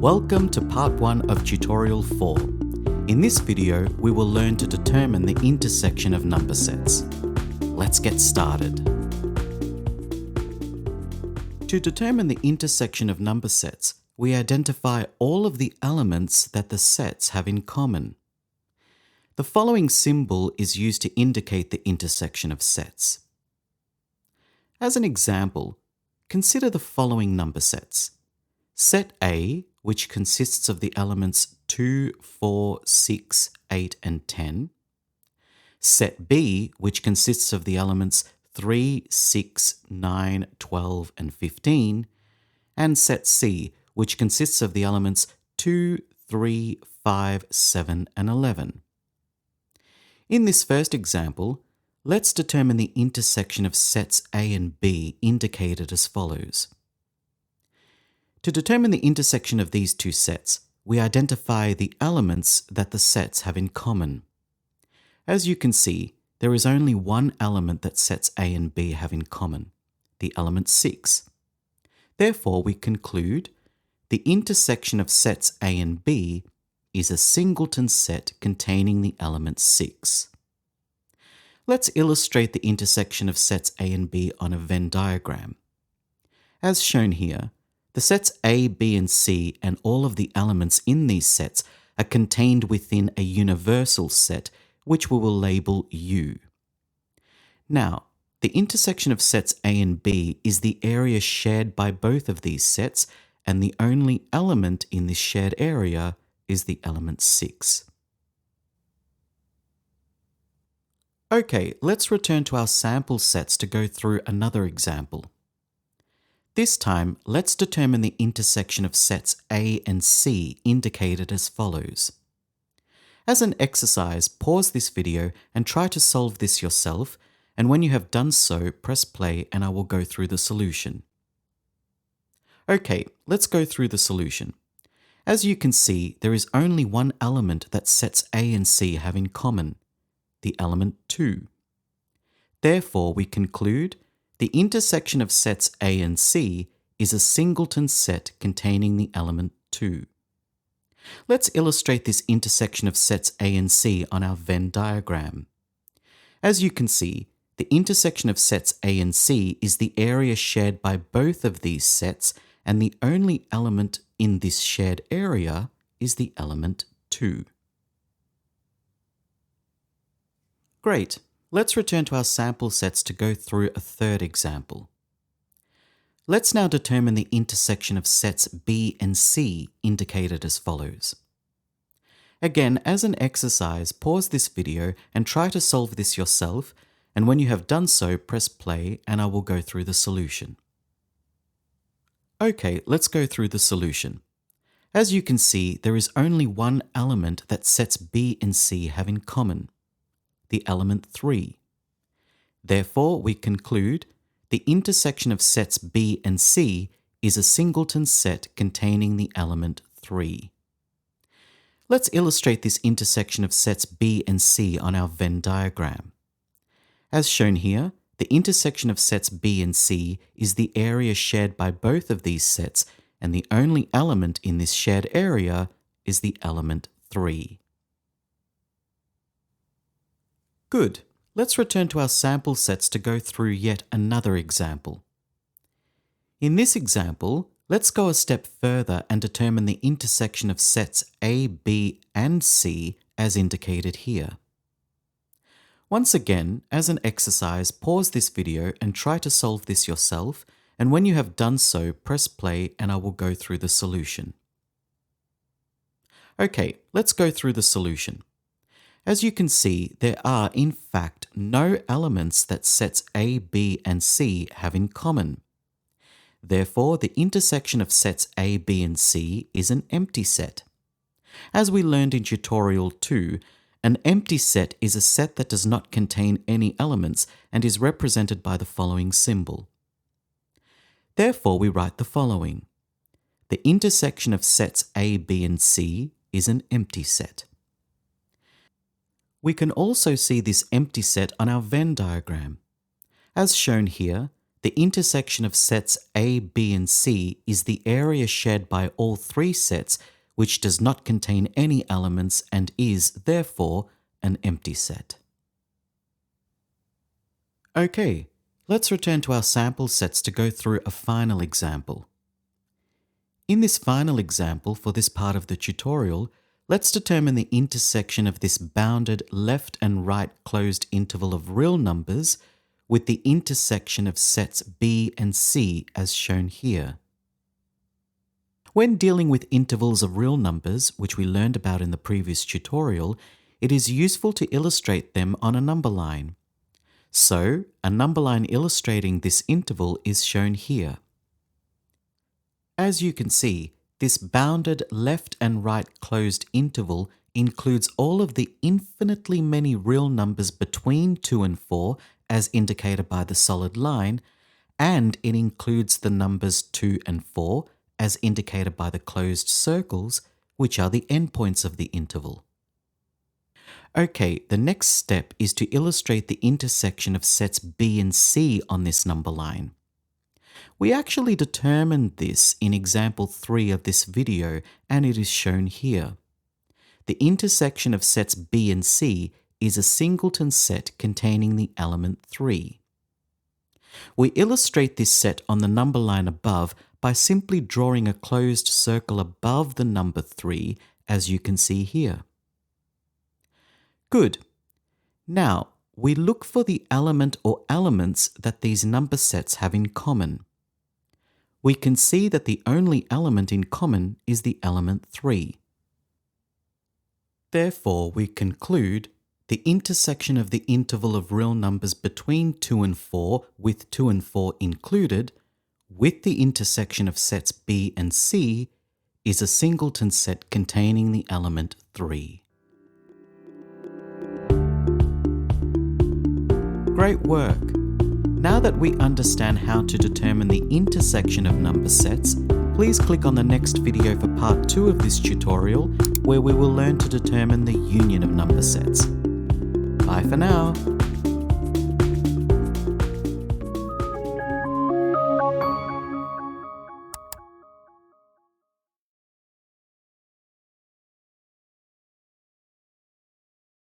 Welcome to part 1 of tutorial 4. In this video, we will learn to determine the intersection of number sets. Let's get started. To determine the intersection of number sets, we identify all of the elements that the sets have in common. The following symbol is used to indicate the intersection of sets. As an example, consider the following number sets. Set A, which consists of the elements 2, 4, 6, 8, and 10. Set B, which consists of the elements 3, 6, 9, 12, and 15. And set C, which consists of the elements 2, 3, 5, 7, and 11. In this first example, let's determine the intersection of sets A and B indicated as follows. To determine the intersection of these two sets, we identify the elements that the sets have in common. As you can see, there is only one element that sets A and B have in common, the element 6. Therefore, we conclude the intersection of sets A and B is a singleton set containing the element 6. Let's illustrate the intersection of sets A and B on a Venn diagram. As shown here, the sets A, B, and C and all of the elements in these sets are contained within a universal set, which we will label U. Now, the intersection of sets A and B is the area shared by both of these sets, and the only element in this shared area is the element 6. Okay, let's return to our sample sets to go through another example. This time, let's determine the intersection of sets A and C indicated as follows. As an exercise, pause this video and try to solve this yourself, and when you have done so, press play and I will go through the solution. Okay, let's go through the solution. As you can see, there is only one element that sets A and C have in common, the element 2. Therefore, we conclude the intersection of sets A and C is a singleton set containing the element 2. Let's illustrate this intersection of sets A and C on our Venn diagram. As you can see, the intersection of sets A and C is the area shared by both of these sets, and the only element in this shared area is the element 2. Great. Let's return to our sample sets to go through a third example. Let's now determine the intersection of sets B and C indicated as follows. Again, as an exercise, pause this video and try to solve this yourself, and when you have done so, press play and I will go through the solution. Okay, let's go through the solution. As you can see, there is only one element that sets B and C have in common, the element 3. Therefore, we conclude the intersection of sets B and C is a singleton set containing the element 3. Let's illustrate this intersection of sets B and C on our Venn diagram. As shown here, the intersection of sets B and C is the area shared by both of these sets, and the only element in this shared area is the element 3. Good. Let's return to our sample sets to go through yet another example. In this example, let's go a step further and determine the intersection of sets A, B, and C as indicated here. Once again, as an exercise, pause this video and try to solve this yourself, and when you have done so, press play and I will go through the solution. Okay, let's go through the solution. As you can see, there are, in fact, no elements that sets A, B, and C have in common. Therefore, the intersection of sets A, B, and C is an empty set. As we learned in tutorial 2, an empty set is a set that does not contain any elements and is represented by the following symbol. Therefore, we write the following. The intersection of sets A, B, and C is an empty set. We can also see this empty set on our Venn diagram. As shown here, The intersection of sets A, B, and C is the area shared by all three sets which does not contain any elements and is, therefore, an empty set. Okay, let's return to our sample sets to go through a final example. In this final example for this part of the tutorial, let's determine the intersection of this bounded left and right closed interval of real numbers with the intersection of sets B and C as shown here. When dealing with intervals of real numbers, which we learned about in the previous tutorial, it is useful to illustrate them on a number line. So, a number line illustrating this interval is shown here. As you can see, this bounded left and right closed interval includes all of the infinitely many real numbers between 2 and 4 as indicated by the solid line, and it includes the numbers 2 and 4 as indicated by the closed circles, which are the endpoints of the interval. Okay, the next step is to illustrate the intersection of sets B and C on this number line. We actually determined this in example 3 of this video, and it is shown here. The intersection of sets B and C is a singleton set containing the element 3. We illustrate this set on the number line above by simply drawing a closed circle above the number 3, as you can see here. Good. Now, we look for the element or elements that these number sets have in common. We can see that the only element in common is the element 3. Therefore, we conclude the intersection of the interval of real numbers between 2 and 4 with 2 and 4 included with the intersection of sets B and C is a singleton set containing the element 3. Great work! Now that we understand how to determine the intersection of number sets, please click on the next video for part 2 of this tutorial, where we will learn to determine the union of number sets. Bye for now!